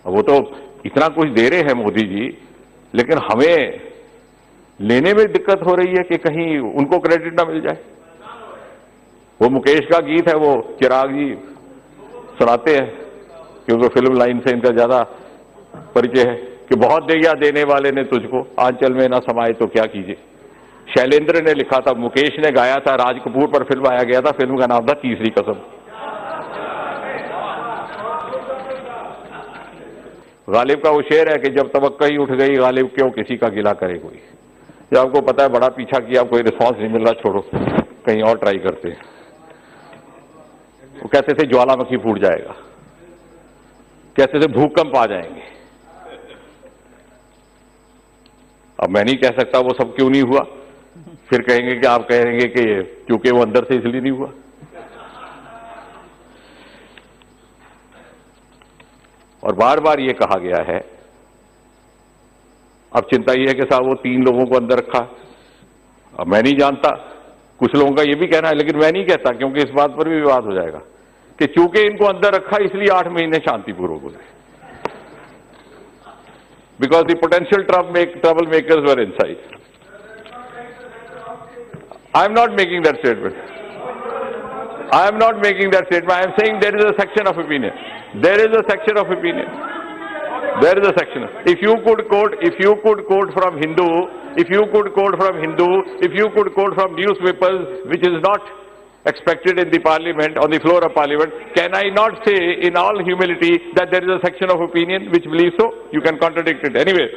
वो तो इतना कुछ दे रहे हैं मोदी जी, लेकिन हमें लेने में दिक्कत हो रही है कि कहीं उनको क्रेडिट ना मिल जाए। वो मुकेश का गीत है, वो चिराग जी सुनाते हैं क्योंकि फिल्म लाइन से इनका ज्यादा परिचय है कि बहुत दिया देने वाले ने तुझको, आंचल में ना समाये तो क्या कीजिए। शैलेंद्र ने लिखा था, मुकेश ने गाया था, राज कपूर पर फिल्म आया गया था, फिल्म का नाम था तीसरी कसम। गालिब का वो शेर है कि जब तवक्को ही उठ गई गालिब क्यों किसी का गिला करे कोई। जब आपको पता है बड़ा पीछा किया, कोई रिस्पांस नहीं मिल रहा, छोड़ो कहीं और ट्राई करते हैं। वो कहते थे ज्वालामुखी फूट जाएगा, कहते थे भूकंप आ जाएंगे। अब मैं नहीं कह सकता वो सब क्यों नहीं हुआ, फिर कहेंगे कि आप कहेंगे कि क्योंकि वो अंदर से इसलिए नहीं हुआ। और बार बार ये कहा गया है, अब चिंता ये है कि साहब वो 3 लोगों को अंदर रखा। अब मैं नहीं जानता, कुछ लोगों का ये भी कहना है, लेकिन मैं नहीं कहता क्योंकि इस बात पर भी विवाद हो जाएगा कि चूंकि इनको अंदर रखा इसलिए 8 महीने शांतिपूर्वक गुजरे, because the potential trouble makers were inside. I am not making that statement. I am not making that statement. I am saying there is a section of opinion. There is a section of opinion. There is a section. If you could quote from Hindu, if you could quote from newspapers, which is not expected in the parliament, on the floor of parliament, can I not say in all humility that there is a section of opinion which believes so? You can contradict it. Anyway,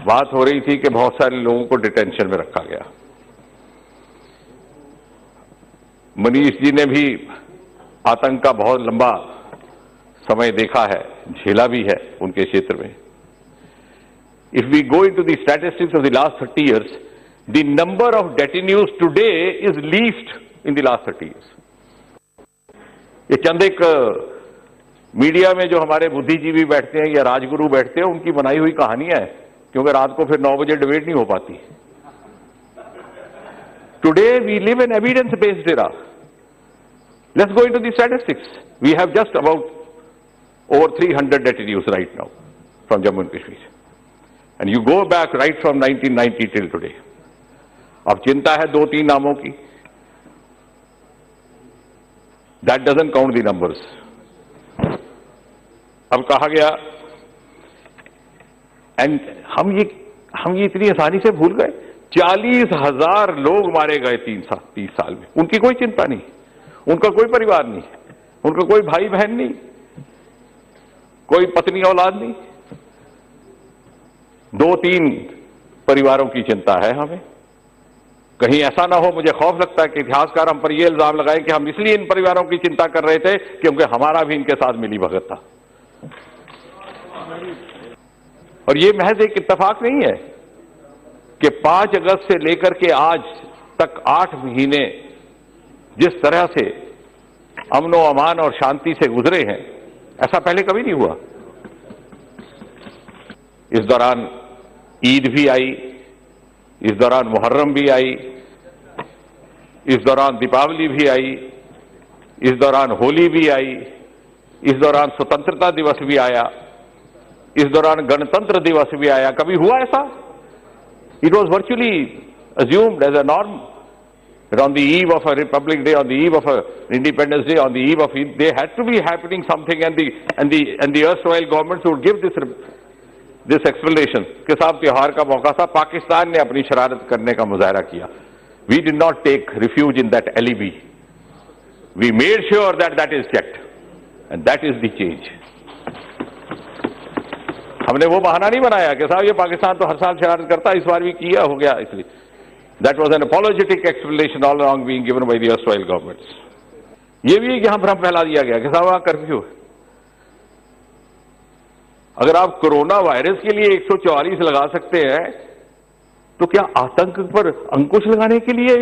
बात हो रही थी कि बहुत सारे लोगों को detention में रखा गया। मनीष जी ने भी आतंक का बहुत लंबा समय देखा है, झेला भी है उनके क्षेत्र में। If we go into the statistics of the last 30 years, the number of detenues today is least in the last 30 years। ये चंद एक मीडिया में जो हमारे बुद्धिजीवी बैठते हैं या राजगुरु बैठते हैं उनकी बनाई हुई कहानियां है, क्योंकि रात को फिर 9 बजे डिबेट नहीं हो पाती। Today we live in evidence-based era. Let's go into the statistics. We have just about over 300 detainees right now from Jammu and Kashmir. And you go back right from 1990 till today. अब चिंता है 2-3 नामों की. That doesn't count the numbers. अब कहा गया, and हम ये इतनी आसानी से भूल गए। 40,000 लोग मारे गए 30 साल में। उनकी कोई चिंता नहीं, उनका कोई परिवार नहीं, उनका कोई भाई बहन नहीं, कोई पत्नी औलाद नहीं। 2-3 परिवारों की चिंता है हमें। कहीं ऐसा ना हो, मुझे खौफ लगता है कि इतिहासकार हम पर यह इल्जाम लगाए कि हम इसलिए इन परिवारों की चिंता कर रहे थे क्योंकि हमारा भी इनके साथ मिली भगत था। और यह महज एक इत्तेफाक नहीं है कि 5 अगस्त से लेकर के आज तक 8 महीने जिस तरह से अमन व अमान और शांति से गुजरे हैं, ऐसा पहले कभी नहीं हुआ। इस दौरान ईद भी आई, इस दौरान मुहर्रम भी आई, इस दौरान दीपावली भी आई, इस दौरान होली भी आई, इस दौरान स्वतंत्रता दिवस भी आया, इस दौरान गणतंत्र दिवस भी आया। कभी हुआ ऐसा? It was virtually assumed as a norm that on the eve of a Republic Day, on the eve of a Independence Day, on the eve of Eid, there had to be happening something, and the erstwhile governments would give this explanation कि साहब त्योहार का मौका था, पाकिस्तान ने अपनी शरारत करने का मुजाहरा किया। We did not take refuge in that alibi. We made sure that that is checked, and that is the change. हमने वो बहाना नहीं बनाया कि साहब ये पाकिस्तान तो हर साल शरारत करता है, इस बार भी किया हो गया इसलिए। That was an apologetic explanation all along being given by the erstwhile governments. ये भी यहां भ्रम फैला दिया गया कि साहब वहां कर्फ्यू है। अगर आप कोरोना वायरस के लिए 144 लगा सकते हैं, तो क्या आतंक पर अंकुश लगाने के लिए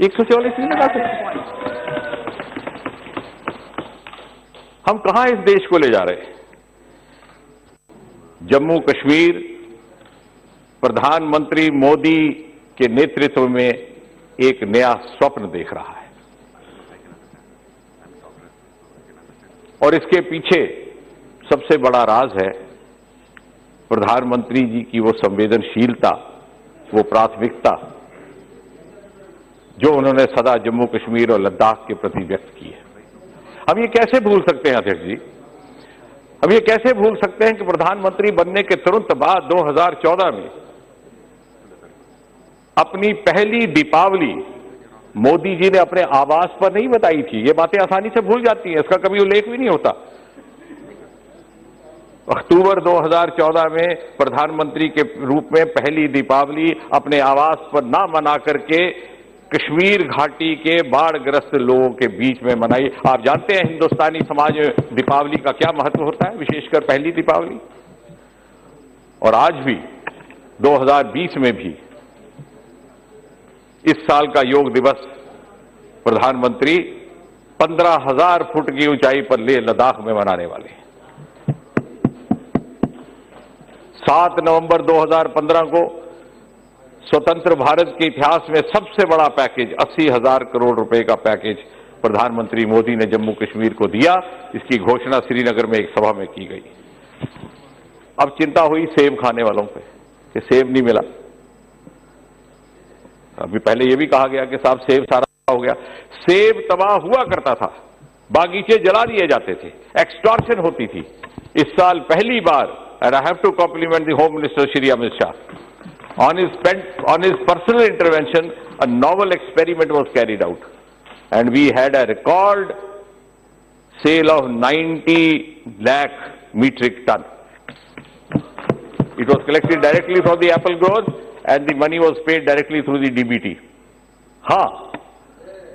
144 नहीं लगा सकते? हम कहां इस देश को ले जा रहे हैं? जम्मू कश्मीर प्रधानमंत्री मोदी के नेतृत्व में एक नया स्वप्न देख रहा है, और इसके पीछे सबसे बड़ा राज है प्रधानमंत्री जी की वो संवेदनशीलता, वो प्राथमिकता जो उन्होंने सदा जम्मू कश्मीर और लद्दाख के प्रति व्यक्त की है। हम ये कैसे भूल सकते हैं अध्यक्ष जी? हम ये कैसे भूल सकते हैं कि प्रधानमंत्री बनने के तुरंत बाद 2014 में अपनी पहली दीपावली मोदी जी ने अपने आवास पर नहीं बताई थी। ये बातें आसानी से भूल जाती हैं, इसका कभी उल्लेख भी नहीं होता। अक्टूबर 2014 में प्रधानमंत्री के रूप में पहली दीपावली अपने आवास पर ना मना करके कश्मीर घाटी के बाढ़ग्रस्त लोगों के बीच में मनाई। आप जानते हैं हिंदुस्तानी समाज में दीपावली का क्या महत्व होता है, विशेषकर पहली दीपावली। और आज भी 2020 में भी इस साल का योग दिवस प्रधानमंत्री 15,000 फुट की ऊंचाई पर लेह लद्दाख में मनाने वाले हैं। 7 नवंबर 2015 को स्वतंत्र भारत के इतिहास में सबसे बड़ा पैकेज 80,000 करोड़ रुपए का पैकेज प्रधानमंत्री मोदी ने जम्मू कश्मीर को दिया। इसकी घोषणा श्रीनगर में एक सभा में की गई। अब चिंता हुई सेब खाने वालों पे कि सेब नहीं मिला। अभी पहले यह भी कहा गया कि साहब सेब सारा हो गया। सेब तबाह हुआ करता था, बागीचे जला दिए जाते थे, एक्सटॉर्शन होती थी। इस साल पहली बार, and I have to compliment the Home Minister Shri Amit Shah, on his personal intervention, a novel experiment was carried out, and we had a record sale of 90 lakh metric ton. It was collected directly from the apple growers and the money was paid directly through the DBT. हाँ,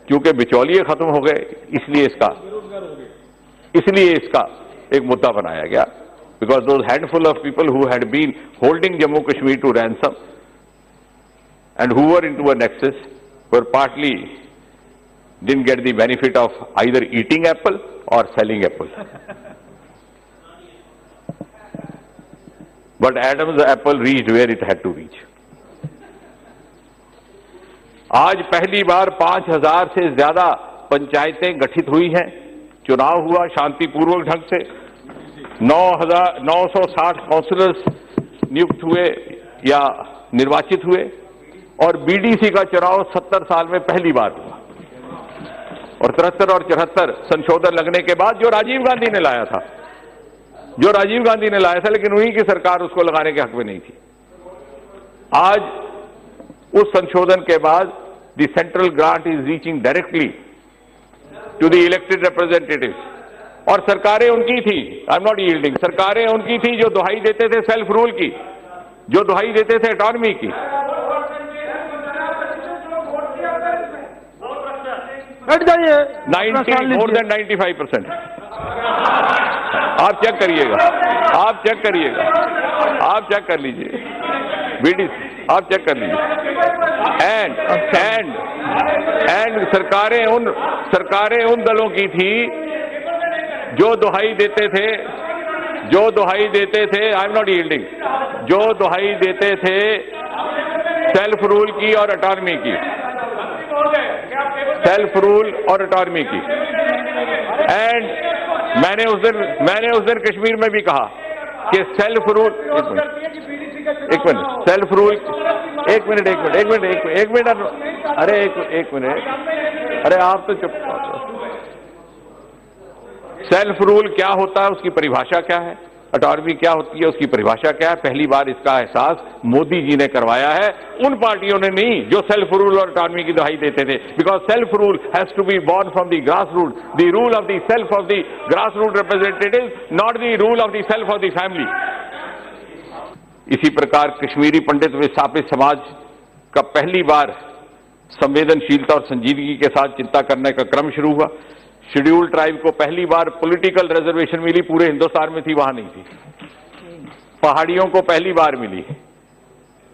क्योंकि बिचौलिए खत्म हो गए, इसलिए इसका एक मुद्दा बनाया गया, because those handful of people who had been holding Jammu Kashmir to ransom and who were into a nexus were partly didn't get the benefit of either eating apple or selling apple. But Adam's apple reached where it had to reach. आज पहली बार 5,000 से ज्यादा पंचायतें गठित हुई हैं। चुनाव हुआ शांतिपूर्वक ढंग से। 960 काउंसलर्स नियुक्त हुए या निर्वाचित हुए और बीडीसी का चुनाव 70 साल में पहली बार हुआ। और 73 और 74 संशोधन लगने के बाद जो राजीव गांधी ने लाया था, लेकिन उन्हीं की सरकार उसको लगाने के हक में नहीं थी। आज उस संशोधन के बाद the central grant is reaching directly to the elected representatives. और सरकारें उनकी थी, आई एम नॉट यील्डिंग, सरकारें उनकी थी जो दुहाई देते थे सेल्फ रूल की, जो दुहाई देते थे ऑटोनॉमी की। हट जाइए। more than 95%। आप चेक करिएगा, आप चेक कर लीजिए, बीडीसी आप चेक कर लीजिए। एंड सरकारें उन दलों की थी जो दुहाई देते थे, आई एम नॉट यील्डिंग, जो दुहाई देते थे सेल्फ रूल की और ऑटोनॉमी की, सेल्फ रूल और ऑटोनॉमी की। एंड मैंने उस दिन कश्मीर में भी कहा कि सेल्फ रूल, एक मिनट, सेल्फ रूल, एक मिनट, अरे आप तो चुप। सेल्फ रूल क्या होता है, उसकी परिभाषा क्या है, ऑटोनॉमी क्या होती है, उसकी परिभाषा क्या है, पहली बार इसका एहसास मोदी जी ने करवाया है। उन पार्टियों ने नहीं जो सेल्फ रूल और ऑटोनॉमी की दुहाई देते थे। Because self rule has to be born from the grass root, the rule of the self of the grass root representative, not the rule of the self of the family. इसी प्रकार कश्मीरी पंडित विस्थापित समाज का पहली बार संवेदनशीलता और संजीदगी के साथ चिंता करने का क्रम शुरू हुआ। शेड्यूल्ड ट्राइब को पहली बार पॉलिटिकल रिजर्वेशन मिली, पूरे हिंदुस्तान में थी, वहां नहीं थी। पहाड़ियों को पहली बार मिली।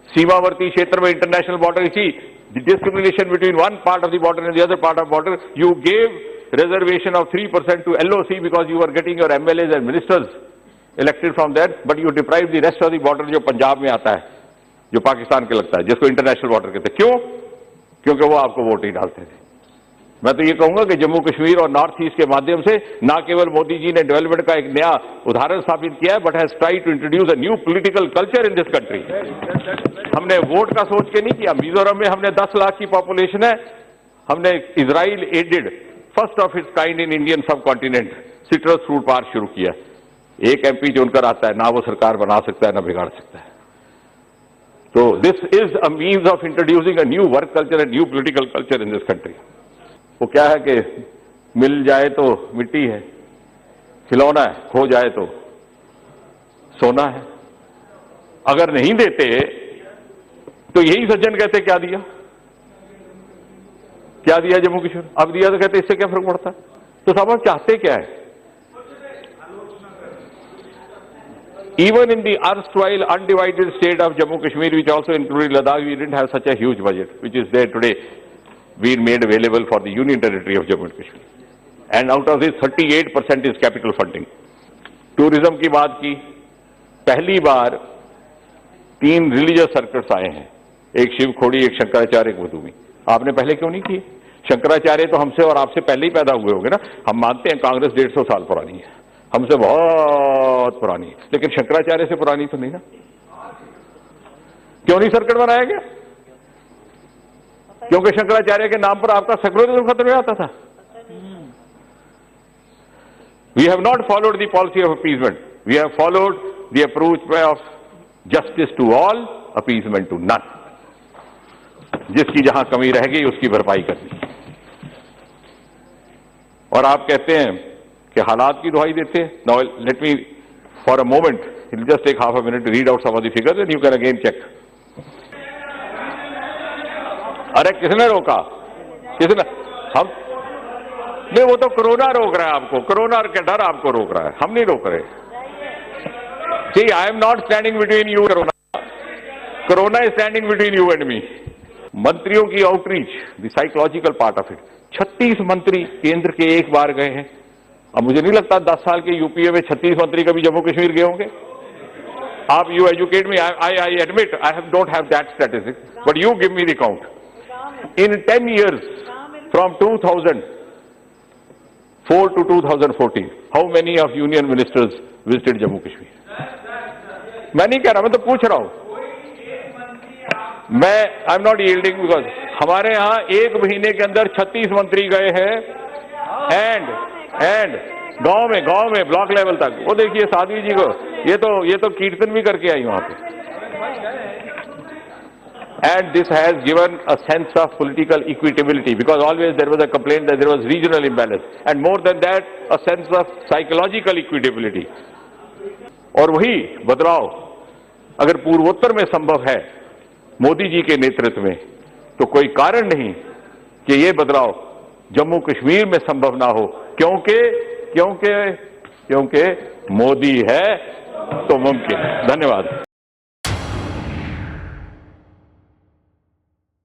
सीमावर्ती क्षेत्र में इंटरनेशनल बॉर्डर थी, the discrimination between one part of the border and the other part of border, you gave reservation of 3% to LOC because you are getting your MLAs and ministers elected from that, but you deprive the rest of the border जो पंजाब में आता है, जो पाकिस्तान के लगता है, जिसको international border कहते हैं। क्यों? क्योंकि वो आपको वोट ही डालते थे। मैं तो ये कहूंगा कि जम्मू कश्मीर और नॉर्थ ईस्ट के माध्यम से न केवल मोदी जी ने डेवलपमेंट का एक नया उदाहरण स्थापित किया है, but has tried to introduce a new political culture in this country. हमने वोट का सोच के नहीं किया। मिजोरम में हमने 10 लाख की पॉपुलेशन है, हमने Israel aided first of its kind in Indian subcontinent citrus fruit park शुरू किया। एक एमपी चुनकर आता है, ना वो सरकार बना सकता है ना बिगाड़ सकता है। तो this is a means of introducing a new work culture and new political culture in this country. वो क्या है कि मिल जाए तो मिट्टी है, खिलौना है, खो जाए तो सोना है। अगर नहीं देते तो यही सज्जन कहते क्या दिया, क्या दिया जम्मू कश्मीर, अब दिया तो कहते इससे क्या फर्क पड़ता है। तो साहब आप चाहते क्या है? Even in the erstwhile undivided state of Jammu Kashmir, which also included Ladakh, we didn't have such a huge budget, which is there today. We made available for the Union Territory of Jammu and Kashmir. And out of this, 38% is capital funding. Tourism की बात की, पहली बार 3 religious circuits आए हैं, एक शिव खोड़ी, एक शंकराचार्य, एक मधुमी। आपने पहले क्यों नहीं किए? शंकराचार्य तो हमसे और आपसे पहले ही पैदा हुए होंगे ना। हम मानते हैं कांग्रेस 150 साल पुरानी है, हमसे बहुत पुरानी है, लेकिन शंकराचार्य से पुरानी तो नहीं ना। क्यों नहीं सर्किट बनाया गया? क्योंकि शंकराचार्य के नाम पर आपका सेकुलरिज्म खत्म हो जाता था। We have not followed the policy of appeasement, we have followed the approach of justice to all, appeasement to none. जिसकी जहां कमी रह गई उसकी भरपाई करनी। और आप कहते हैं कि हालात की दुहाई देते हैं। Now let me for a moment, it will just take half a minute to read out some of the figures and you can again check. अरे किसने रोका? किसने? हम नहीं, वो तो कोरोना रोक रहा है आपको, कोरोना का डर आपको रोक रहा है, हम नहीं रोक रहे। See, I am not standing between you corona, corona is standing between you and me. मंत्रियों की outreach, the psychological part of it. 36 मंत्री केंद्र के एक बार गए हैं। अब मुझे नहीं लगता 10 साल के यूपीए में 36 मंत्री कभी जम्मू कश्मीर गए होंगे। आप you educate me, I admit I don't have that statistics, but you give me the count. In 10 years, from 2004 to 2014, how many of union ministers visited Jammu Kashmir? मैं नहीं कह रहा, मैं तो पूछ रहा हूं। आई एम नॉट यील्डिंग बिकॉज हमारे यहां 1 महीने के अंदर 36 मंत्री गए हैं एंड गांव में ब्लॉक लेवल तक। वो देखिए साध्वी जी को, ये तो कीर्तन भी करके आई वहां पे। And this has given a sense of political equitability, because always there was a complaint that there was regional imbalance, and more than that, a sense of psychological equitability. और वही बदलाव अगर पूर्वोत्तर में संभव है मोदी जी के नेतृत्व में, तो कोई कारण नहीं कि ये बदलाव जम्मू कश्मीर में संभव ना हो, क्योंकि मोदी है तो मुमकिन है। धन्यवाद।